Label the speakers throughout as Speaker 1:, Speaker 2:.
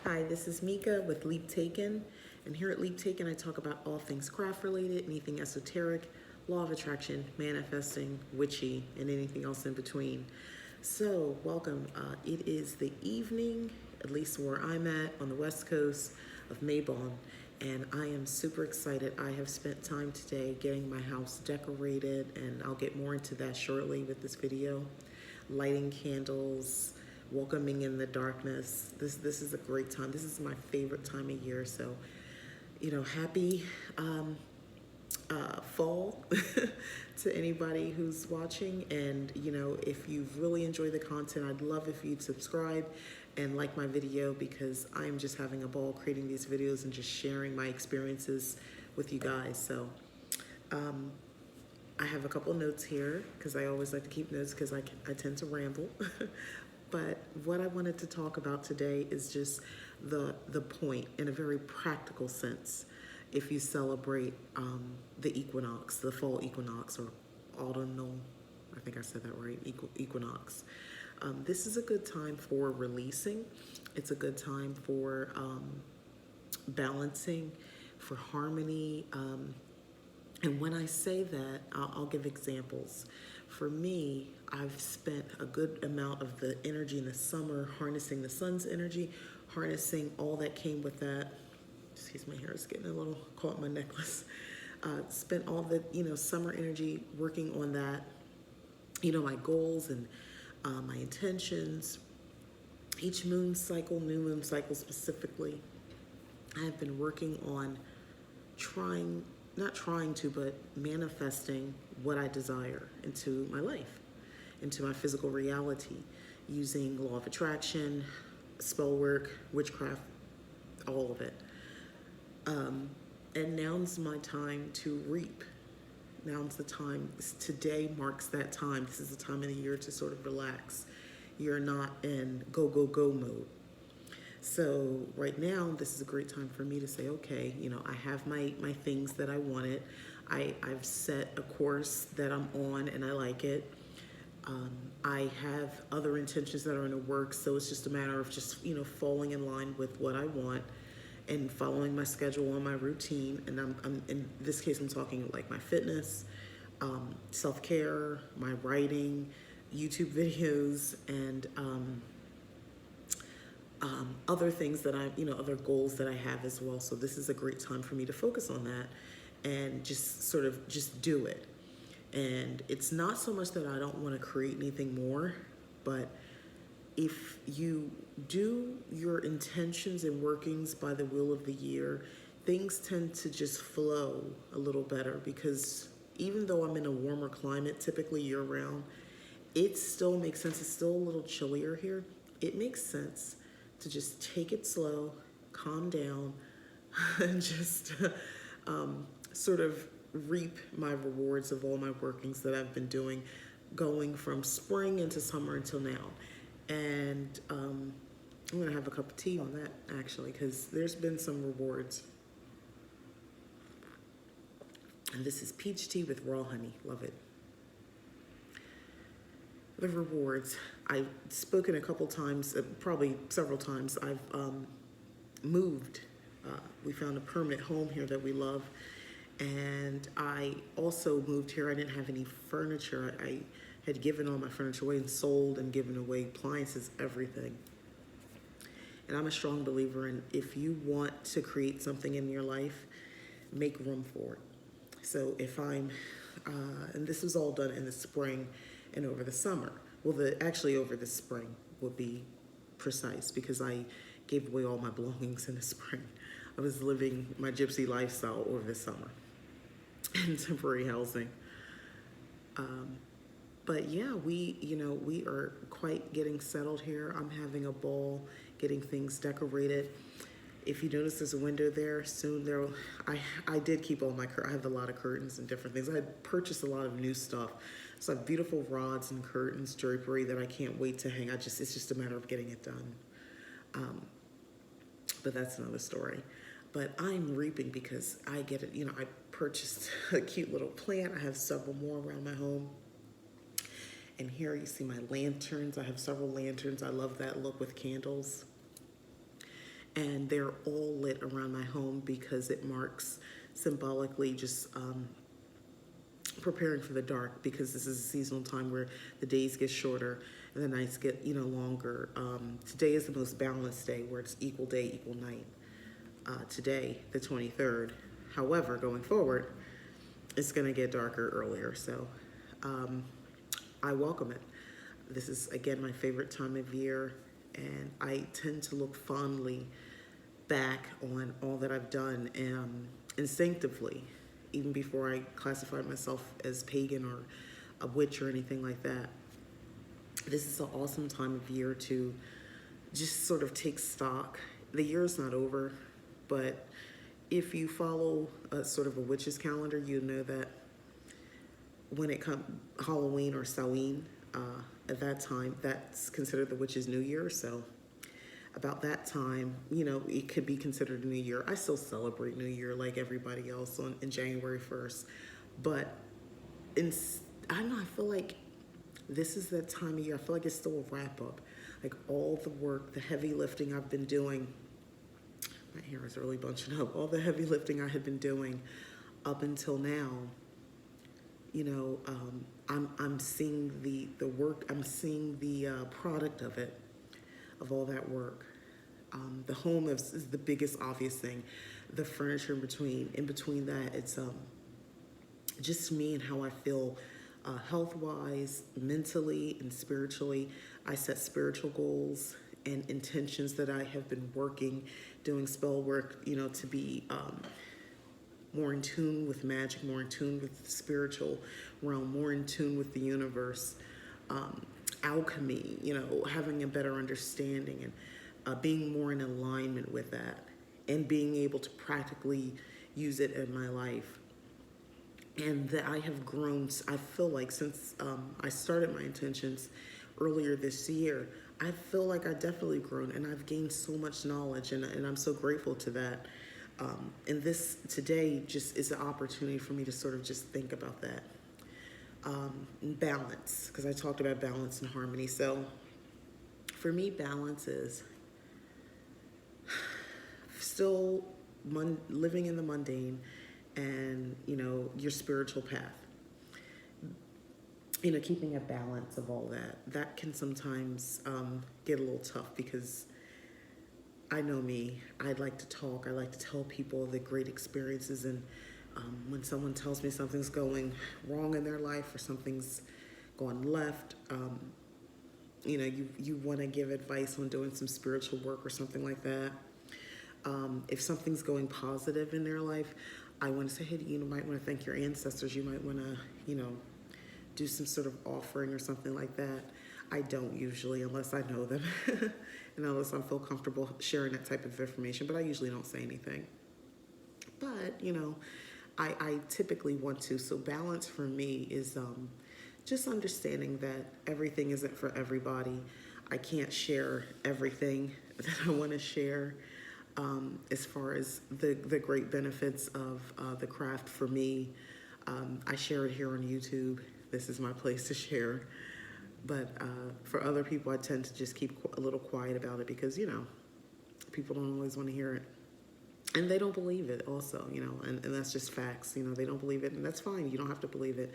Speaker 1: Hi, this is Mika with Leap Taken, and here at Leap Taken, I talk about all things craft related, anything esoteric, law of attraction, manifesting, witchy, and anything else in between. So, welcome. It is the evening, at least where I'm at on the west coast of Mabon, and I am super excited. I have spent time today getting my house decorated, and I'll get more into that shortly with this video. Lighting candles, welcoming in the darkness. This is a great time. This is my favorite time of year. So, happy fall to anybody who's watching. And if you've really enjoyed the content, I'd love if you'd subscribe and like my video because I'm just having a ball creating these videos and just sharing my experiences with you guys. So. I have a couple notes here because I always like to keep notes because I tend to ramble. But what I wanted to talk about today is just the point in a very practical sense. If you celebrate the equinox, the fall equinox or autumnal, I think I said that right, equinox. This is a good time for releasing. It's a good time for balancing, for harmony. And when I say that, I'll give examples. For me, I've spent a good amount of the energy in the summer harnessing the sun's energy, harnessing all that came with that. Excuse my hair, it's getting a little caught in my necklace. Spent all the summer energy working on that, my goals and my intentions. Each moon cycle, new moon cycle specifically, I have been working on not trying to, but manifesting what I desire into my life, into my physical reality, using law of attraction, spell work, witchcraft, all of it. And now's my time to reap. Now's the time. Today marks that time. This is the time of the year to sort of relax. You're not in go, go, go mode. So right now, this is a great time for me to say, okay, I have my things that I wanted. I've set a course that I'm on and I like it. I have other intentions that are in the works, so it's just a matter of just, falling in line with what I want and following my schedule and my routine. And I'm in this case, I'm talking like my fitness, self-care, my writing, YouTube videos, and other things that other goals that I have as well. So this is a great time for me to focus on that and just sort of just do it. And it's not so much that I don't want to create anything more, but if you do your intentions and workings by the will of the year, things tend to just flow a little better because even though I'm in a warmer climate, typically year round, it still makes sense. It's still a little chillier here. It makes sense to just take it slow, calm down, and just sort of reap my rewards of all my workings that I've been doing going from spring into summer until now. And I'm going to have a cup of tea on that, actually, because there's been some rewards. And this is peach tea with raw honey. Love it. The rewards. I've spoken a couple times, probably several times. I've moved. We found a permanent home here that we love. And I also moved here. I didn't have any furniture. I had given all my furniture away and sold and given away appliances, everything. And I'm a strong believer in if you want to create something in your life, make room for it. So if I'm, and this was all done in the spring and over the summer. Well, actually over the spring would be precise because I gave away all my belongings in the spring. I was living my gypsy lifestyle over the summer in temporary housing. But yeah, we are quite getting settled here. I'm having a ball getting things decorated. If you notice there's a window there, soon I did keep all I have a lot of curtains and different things. I had purchased a lot of new stuff. So I have beautiful rods and curtains, drapery that I can't wait to hang. It's just a matter of getting it done. But that's another story. But I'm reaping because I get it. I purchased a cute little plant. I have several more around my home. And here you see my lanterns. I have several lanterns. I love that look with candles. and they're all lit around my home because it marks symbolically just preparing for the dark, because this is a seasonal time where the days get shorter and the nights get longer. Today is the most balanced day, where it's equal day, equal night. Today, the 23rd. However, going forward, it's going to get darker earlier, so I welcome it. This is, again, my favorite time of year, and I tend to look fondly back on all that I've done instinctively, even before I classified myself as pagan or a witch or anything like that. This is an awesome time of year to just sort of take stock. The year is not over, but if you follow a sort of a witch's calendar, you know that when it comes Halloween or Samhain, at that time, that's considered the witch's new year. So about that time, it could be considered a new year. I still celebrate New Year like everybody else in January 1st. But I don't know, I feel like this is that time of year. I feel like it's still a wrap up. Like all the work, the heavy lifting I've been doing. My hair is really bunching up. All the heavy lifting I had been doing up until now, I'm seeing the work. I'm seeing the product of it, of all that work. The home is the biggest obvious thing. The furniture in between that, it's just me and how I feel health-wise, mentally, and spiritually. I set spiritual goals and intentions that I have been doing spell work, to be more in tune with magic, more in tune with the spiritual realm, more in tune with the universe, alchemy, having a better understanding and being more in alignment with that, and being able to practically use it in my life. And that I have grown, I feel like since I started my intentions earlier this year, I feel like I've definitely grown, and I've gained so much knowledge, and I'm so grateful to that. And this today just is an opportunity for me to sort of just think about that. Balance, because I talked about balance and harmony. So for me, balance is still living in the mundane and, your spiritual path. Keeping a balance of all that can sometimes get a little tough, because I know me. I like to talk. I like to tell people the great experiences, and when someone tells me something's going wrong in their life or something's gone left, you want to give advice on doing some spiritual work or something like that. If something's going positive in their life, I want to say, hey, you might want to thank your ancestors. You might want to, do some sort of offering or something like that. I don't usually, unless I know them, and unless I feel comfortable sharing that type of information, but I usually don't say anything. But, I typically want to. So balance for me is just understanding that everything isn't for everybody. I can't share everything that I want to share. As far as the great benefits of the craft for me, I share it here on YouTube. This is my place to share. But for other people, I tend to just keep a little quiet about it, because, people don't always want to hear it. And they don't believe it also, and that's just facts. They don't believe it, and that's fine. You don't have to believe it.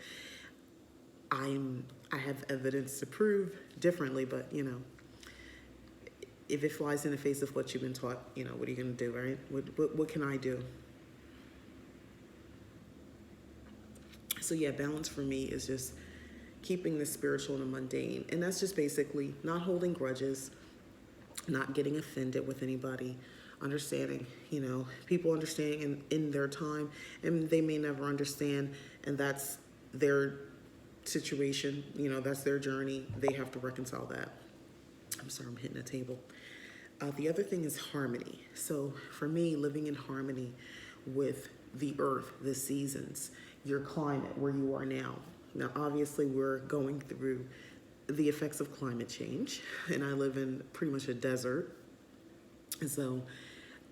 Speaker 1: I have evidence to prove differently, but, if it flies in the face of what you've been taught, what are you going to do, right? What can I do? So yeah, balance for me is just keeping the spiritual and the mundane. And that's just basically not holding grudges, not getting offended with anybody, understanding, people understanding in their time, and they may never understand, and that's their situation, that's their journey. They have to reconcile that. I'm sorry, I'm hitting a table. The other thing is harmony. So for me, living in harmony with the earth, the seasons, your climate, where you are now. Now, obviously, we're going through the effects of climate change, and I live in pretty much a desert. And so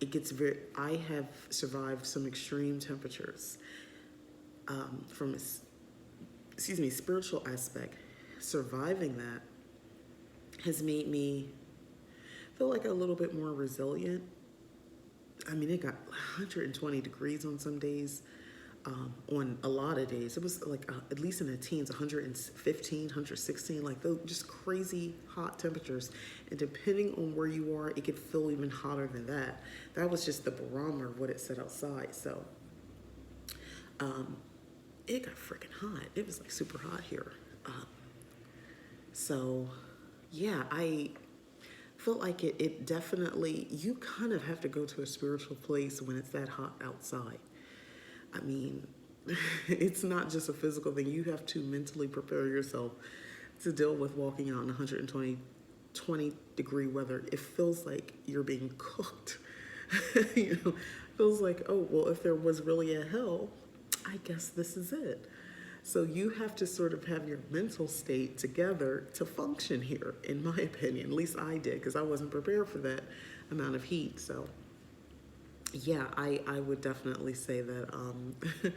Speaker 1: it gets I have survived some extreme temperatures from a spiritual aspect. Surviving that has made me feel like a little bit more resilient, I mean, it got 120 degrees on some days. On a lot of days, it was like at least in the teens, 115, 116, like those just crazy hot temperatures. And depending on where you are, it could feel even hotter than that. That was just the barometer of what it said outside. So um, it got freaking hot. It was like super hot here. So yeah, I felt like it definitely, you kind of have to go to a spiritual place when it's that hot outside. I mean, it's not just a physical thing. You have to mentally prepare yourself to deal with walking out in 120 degree weather. It feels like you're being cooked. You know, it feels like, oh, well, if there was really a hell, I guess this is it. So you have to sort of have your mental state together to function here, in my opinion. At least I did, because I wasn't prepared for that amount of heat. So yeah, I would definitely say that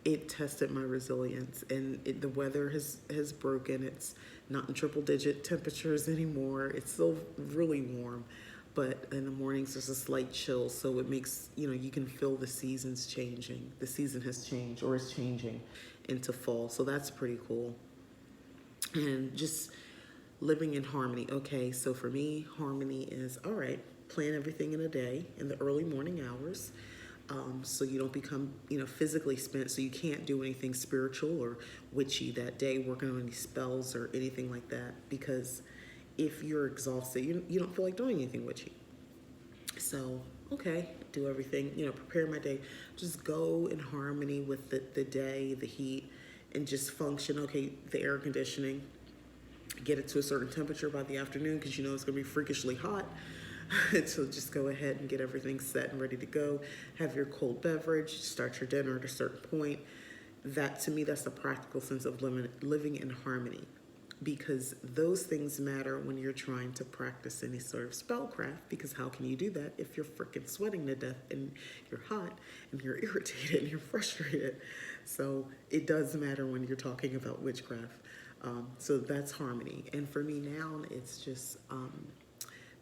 Speaker 1: it tested my resilience, and the weather has broken. It's not in triple digit temperatures anymore. It's still really warm, but in the mornings there's a slight chill, so it makes, you can feel the seasons changing. The season has changed or is changing into fall, so that's pretty cool. And just living in harmony. Okay, so for me, harmony is all right. Plan everything in a day in the early morning hours, so you don't become, physically spent. So you can't do anything spiritual or witchy that day, working on any spells or anything like that. Because if you're exhausted, you don't feel like doing anything witchy. So okay, do everything, prepare my day. Just go in harmony with the day, the heat, and just function. Okay, the air conditioning, get it to a certain temperature by the afternoon because you know it's going to be freakishly hot. So just go ahead and get everything set and ready to go. Have your cold beverage, start your dinner at a certain point. That, to me, that's the practical sense of living in harmony, because those things matter when you're trying to practice any sort of spellcraft. Because how can you do that if you're freaking sweating to death and you're hot and you're irritated and you're frustrated? So it does matter when you're talking about witchcraft. So that's harmony. And for me now, it's just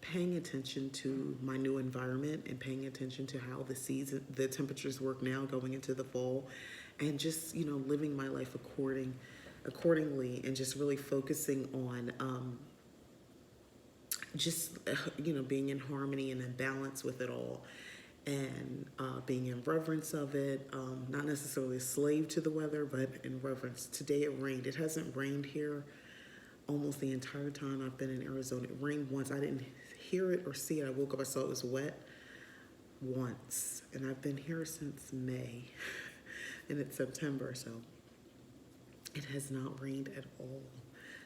Speaker 1: paying attention to my new environment and paying attention to how the temperatures work now going into the fall, and just, living my life accordingly, and just really focusing on just, being in harmony and in balance with it all, and being in reverence of it, not necessarily a slave to the weather, but in reverence. Today it rained. It hasn't rained here almost the entire time I've been in Arizona. It rained once. I didn't hear it or see it. I woke up, I saw it was wet once. And I've been here since May. And it's September, so it has not rained at all.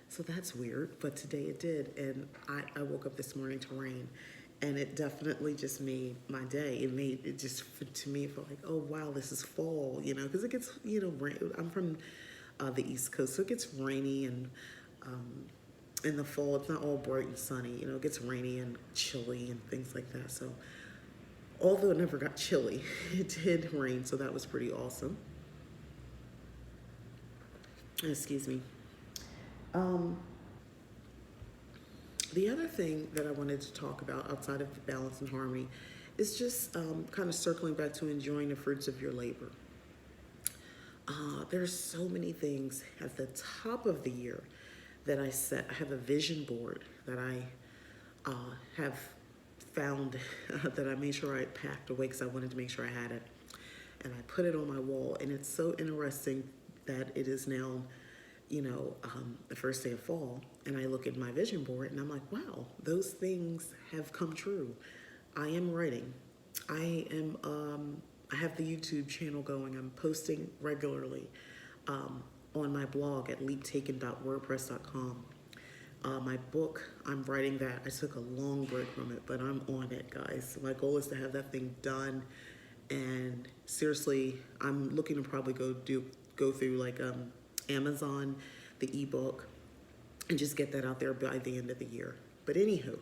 Speaker 1: So that's weird, but today it did. And I woke up this morning to rain. And it definitely just made my day. It just, to me, it felt like, oh, wow, this is fall, because it gets, rain. I'm from the East Coast, so it gets rainy, and in the fall, it's not all bright and sunny. It gets rainy and chilly and things like that. So although it never got chilly, it did rain, so that was pretty awesome. Excuse me. The other thing that I wanted to talk about outside of the balance and harmony is just kind of circling back to enjoying the fruits of your labor. There's so many things at the top of the year that I set. I have a vision board that I have found that I made sure I packed away because I wanted to make sure I had it. And I put it on my wall, and it's so interesting that it is now, the first day of fall, and I look at my vision board and I'm like, wow, those things have come true. I am writing. I have the YouTube channel going. I'm posting regularly on my blog at leaptaken.wordpress.com. My book, I'm writing that. I took a long break from it, but I'm on it, guys. My goal is to have that thing done. And seriously, I'm looking to probably go through like Amazon, the ebook, and just get that out there by the end of the year. But anywho,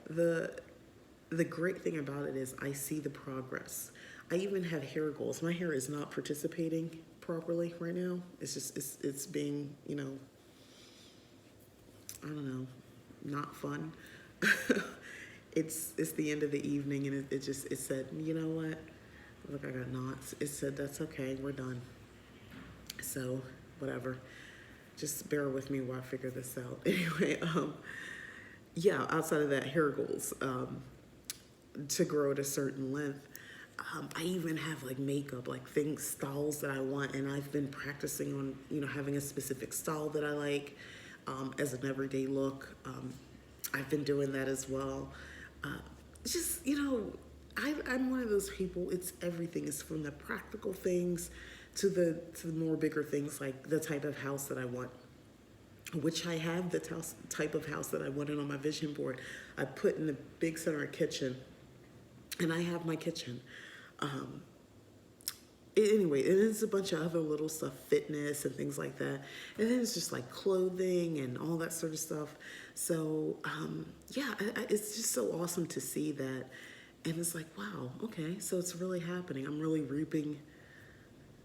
Speaker 1: the great thing about it is I see the progress. I even have hair goals. My hair is not participating properly right now. It's just it's being, I don't know, not fun. it's the end of the evening, and it said, you know what? Look, I got knots. It said that's okay. We're done. So whatever. Just bear with me while I figure this out. Anyway, yeah. Outside of that, hair goals to grow at a certain length. I even have like makeup, like things, styles that I want, and I've been practicing on, having a specific style that I like as an everyday look. I've been doing that as well. Uh, just, I'm one of those people. It's everything. It's from the practical things to the more bigger things, like the type of house that I want, which I have the type of house that I wanted on my vision board. I put in the big center kitchen, and I have my kitchen. Um, anyway, and it's a bunch of other little stuff, fitness and things like that. And then it's just like clothing and all that sort of stuff. So, yeah, it's just so awesome to see that. And it's like, wow, okay, so it's really happening. I'm really reaping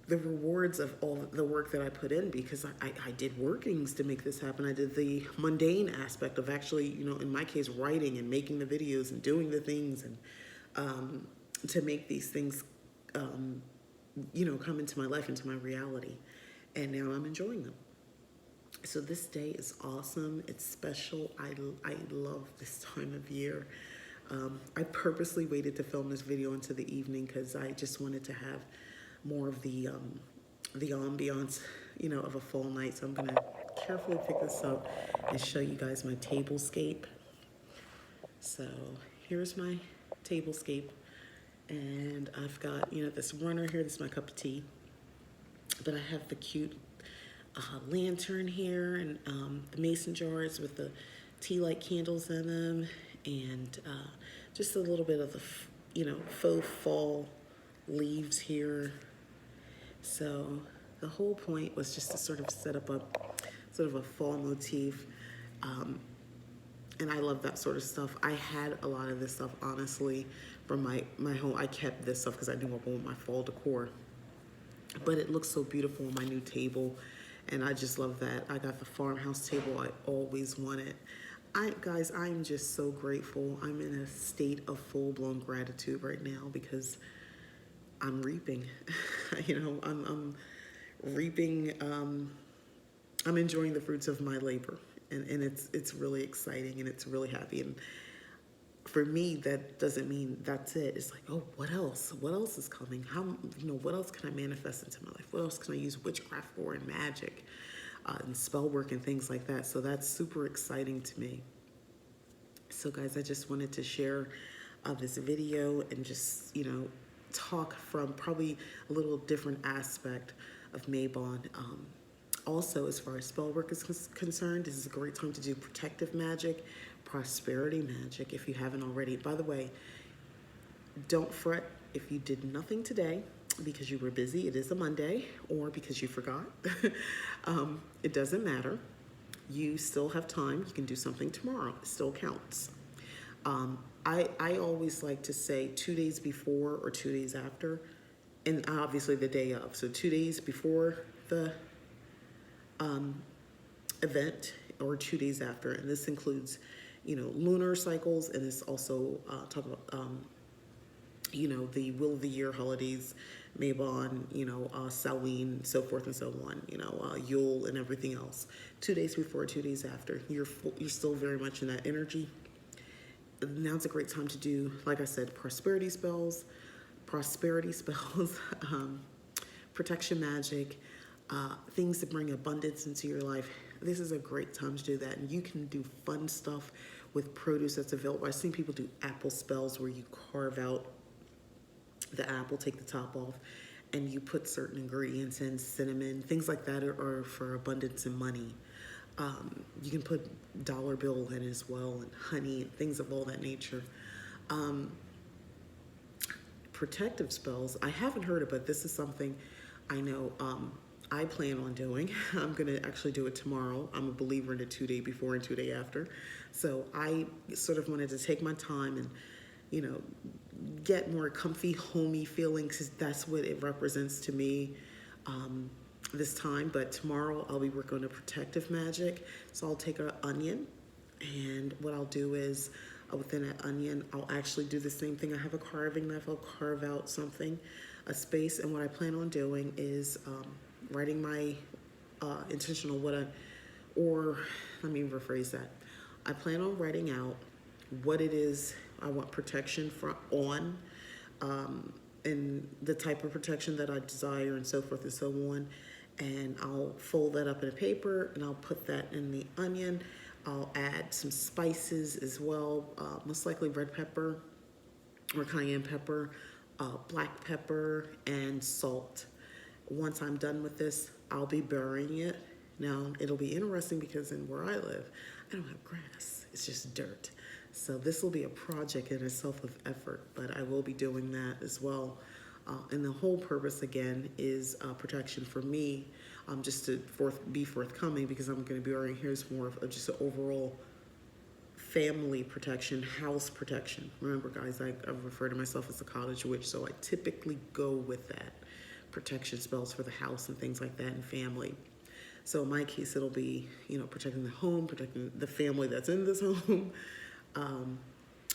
Speaker 1: the rewards of all the work that I put in, because I did workings to make this happen. I did the mundane aspect of actually, in my case, writing and making the videos and doing the things, and to make these things, come into my life, into my reality. And now I'm enjoying them. So this day is awesome. It's special. I love this time of year. I purposely waited to film this video into the evening because I just wanted to have more of the ambiance, of a fall night. So I'm gonna carefully pick this up and show you guys my tablescape. So here's my tablescape, and I've got, this runner here. This is my cup of tea. But I have the cute lantern here, and the mason jars with the tea light candles in them, and just a little bit of the, faux fall leaves here. So the whole point was just to sort of set up a sort of a fall motif. And I love that sort of stuff. I had a lot of this stuff, honestly, from my home. I kept this stuff because I knew I wanted my fall decor. But it looks so beautiful on my new table, and I just love that. I got the farmhouse table I always wanted. Guys, I'm just so grateful. I'm in a state of full-blown gratitude right now because I'm reaping. I'm reaping. I'm enjoying the fruits of my labor, and it's really exciting, and it's really happy. And for me, that doesn't mean that's it. It's like, oh, what else? What else is coming? How, what else can I manifest into my life? What else can I use witchcraft for, and magic, and spell work and things like that? So that's super exciting to me. So guys, I just wanted to share this video and just, talk from probably a little different aspect of Mabon. Also, as far as spell work is concerned, this is a great time to do protective magic, prosperity magic, if you haven't already. By the way, don't fret if you did nothing today because you were busy. It is a Monday, or because you forgot. It doesn't matter. You still have time. You can do something tomorrow. It still counts. I always like to say 2 days before or 2 days after, and obviously the day of. So 2 days before the event, or 2 days after, and this includes, lunar cycles, and this also talk about, the Will of the Year holidays, Mabon, Samhain, so forth and so on, Yule and everything else. 2 days before, 2 days after, you're still very much in that energy. Now's a great time to do, like I said, prosperity spells, protection magic, things that bring abundance into your life. This is a great time to do that. And you can do fun stuff with produce that's available. I've seen people do apple spells where you carve out the apple, take the top off, and you put certain ingredients in, cinnamon, things like that are for abundance and money. You can put dollar bill in as well, and honey, and things of all that nature. Protective spells, I haven't heard of, but this is something I know I plan on doing. I'm going to actually do it tomorrow. I'm a believer in a 2 day before and 2 day after. So I sort of wanted to take my time and, get more comfy, homey feelings, because that's what it represents to me this time. But tomorrow I'll be working on a protective magic. So I'll take an onion, and what I'll do is within an onion. I'll actually do the same thing. I have a carving knife. I'll carve out something, a space, and what I plan on doing is writing my intentional or let me rephrase that. I plan on writing out what it is I want protection on, and the type of protection that I desire, and so forth and so on. And I'll fold that up in a paper, and I'll put that in the onion. I'll add some spices as well, most likely red pepper or cayenne pepper, black pepper, and salt. Once I'm done with this, I'll be burying it. Now, it'll be interesting because in where I live, I don't have grass. It's just dirt. So this will be a project in itself of effort, but I will be doing that as well. And the whole purpose, again, is protection for me, just to be forthcoming, because I'm going to be burying. Here's more of just an overall family protection, house protection. Remember, guys, I refer to myself as a cottage witch, so I typically go with that. Protection spells for the house and things like that, and family. So in my case, it'll be, protecting the home, protecting the family that's in this home,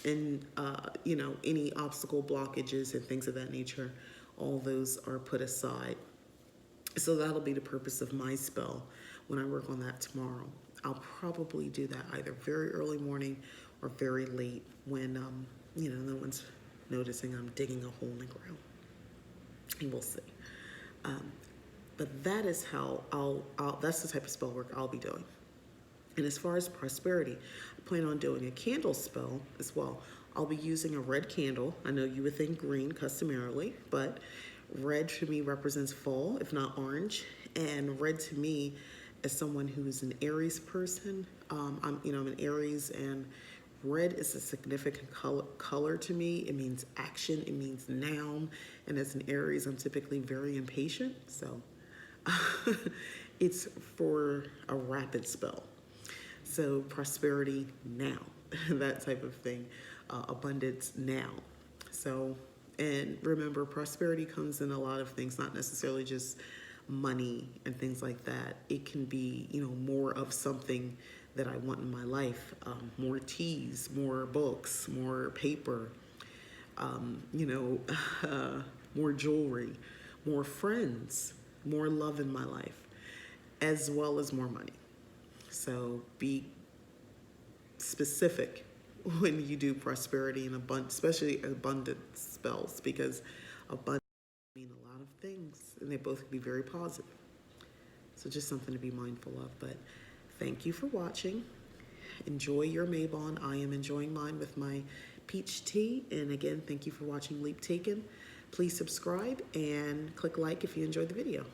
Speaker 1: and any obstacle blockages and things of that nature. All those are put aside. So that'll be the purpose of my spell when I work on that tomorrow. I'll probably do that either very early morning or very late when, no one's noticing I'm digging a hole in the ground. And we'll see. But that is how that's the type of spell work I'll be doing. And as far as prosperity, I plan on doing a candle spell as well. I'll be using a red candle. I know you would think green customarily, but red to me represents fall, if not orange. And red to me, as someone who's an Aries person, I'm an Aries, and red is a significant color to me. It means action, it means noun. And as an Aries, I'm typically very impatient. So it's for a rapid spell. So prosperity now, that type of thing, abundance now. So, and remember, prosperity comes in a lot of things, not necessarily just money and things like that. It can be, more of something that I want in my life, more teas, more books, more paper, more jewelry, more friends, more love in my life, as well as more money. So be specific when you do prosperity and abundance, especially abundance spells, because abundance mean a lot of things, and they both can be very positive. So just something to be mindful of. But thank you for watching. Enjoy your Mabon. I am enjoying mine with my peach tea. And again, thank you for watching Leap Taken. Please subscribe and click like if you enjoyed the video.